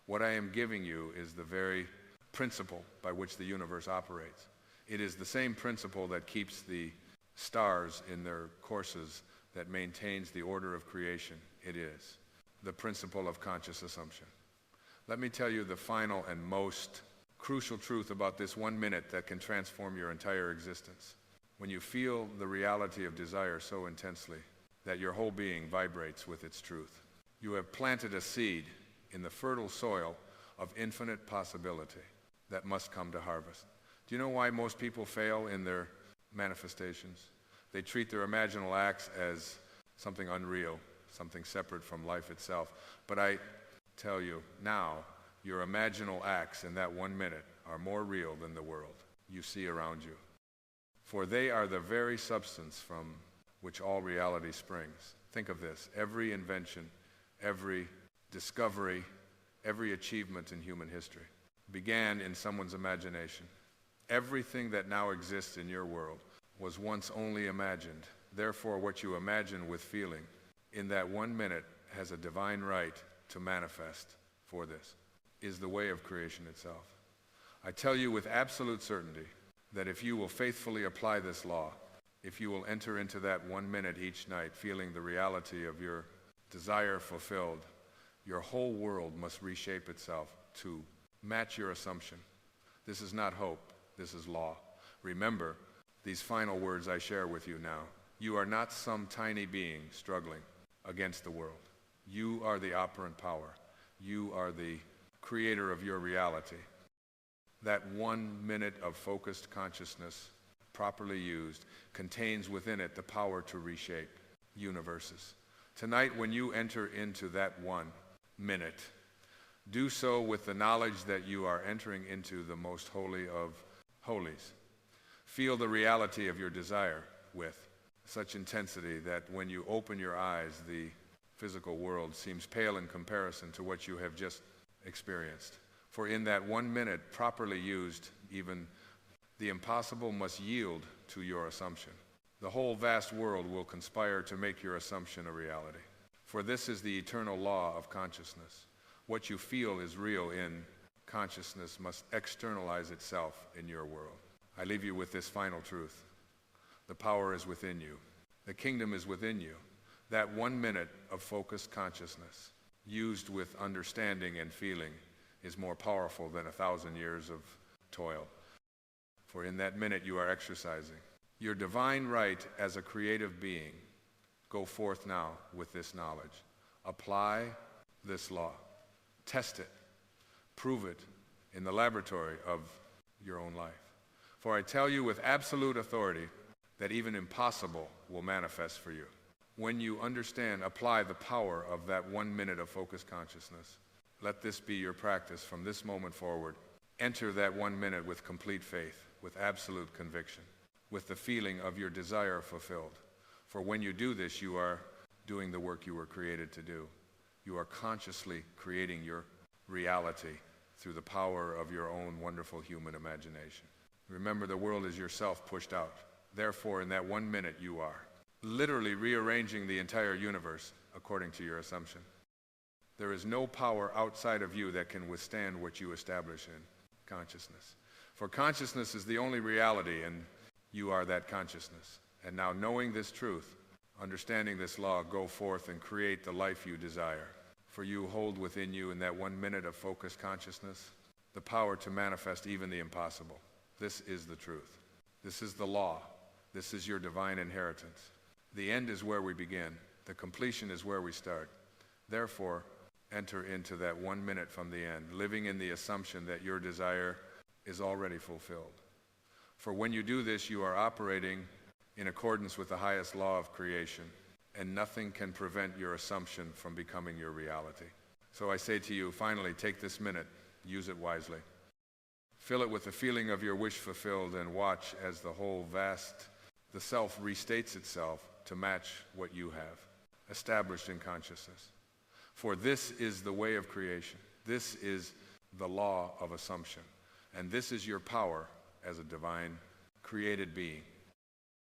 What I am giving you is the very principle by which the universe operates. It is the same principle that keeps the stars in their courses, that maintains the order of creation. It is the principle of conscious assumption. Let me tell you the final and most crucial truth about this 1 minute that can transform your entire existence. When you feel the reality of desire so intensely that your whole being vibrates with its truth, you have planted a seed in the fertile soil of infinite possibility that must come to harvest. Do you know why most people fail in their manifestations? They treat their imaginal acts as something unreal, something separate from life itself. But I tell you now, your imaginal acts in that 1 minute are more real than the world you see around you. For they are the very substance from which all reality springs. Think of this: every invention, every discovery, every achievement in human history began in someone's imagination. Everything that now exists in your world was once only imagined. Therefore, what you imagine with feeling in that 1 minute has a divine right to manifest. For this is the way of creation itself. I tell you with absolute certainty that if you will faithfully apply this law, if you will enter into that 1 minute each night feeling the reality of your desire fulfilled, Your whole world must reshape itself to match your assumption. This is not hope, this is law. Remember these final words I share with you now. You are not some tiny being struggling against the world. You are the operant power. You are the creator of your reality. That 1 minute of focused consciousness, properly used, contains within it the power to reshape universes. Tonight, when you enter into that 1 minute, do so with the knowledge that you are entering into the most holy of holies. Feel the reality of your desire with such intensity that when you open your eyes, the physical world seems pale in comparison to what you have just experienced. For in that 1 minute, properly used, even the impossible must yield to your assumption. The whole vast world will conspire to make your assumption a reality. For this is the eternal law of consciousness. What you feel is real in consciousness must externalize itself in your world. I leave you with this final truth. The power is within you. The kingdom is within you. That 1 minute of focused consciousness, used with understanding and feeling, is more powerful than 1,000 years of toil. For in that minute you are exercising your divine right as a creative being. Go forth now with this knowledge. Apply this law. Test it. Prove it in the laboratory of your own life. For I tell you with absolute authority that even impossible will manifest for you. When you understand, apply the power of that 1 minute of focused consciousness. Let this be your practice from this moment forward. Enter that 1 minute with complete faith, with absolute conviction, with the feeling of your desire fulfilled. For when you do this, you are doing the work you were created to do. You are consciously creating your reality through the power of your own wonderful human imagination. Remember, the world is yourself pushed out. Therefore, in that 1 minute, you are literally rearranging the entire universe according to your assumption. There is no power outside of you that can withstand what you establish in consciousness. For consciousness is the only reality, and you are that consciousness. And now, knowing this truth, understanding this law, go forth and create the life you desire. For you hold within you, in that 1 minute of focused consciousness, the power to manifest even the impossible. This is the truth. This is the law. This is your divine inheritance. The end is where we begin. The completion is where we start. Therefore, enter into that 1 minute from the end, living in the assumption that your desire is already fulfilled. For when you do this, you are operating in accordance with the highest law of creation, and nothing can prevent your assumption from becoming your reality. So I say to you, finally, take this minute, use it wisely. Fill it with the feeling of your wish fulfilled, and watch as the self restates itself to match what you have established in consciousness. For this is the way of creation. This is the law of assumption. And this is your power as a divine created being.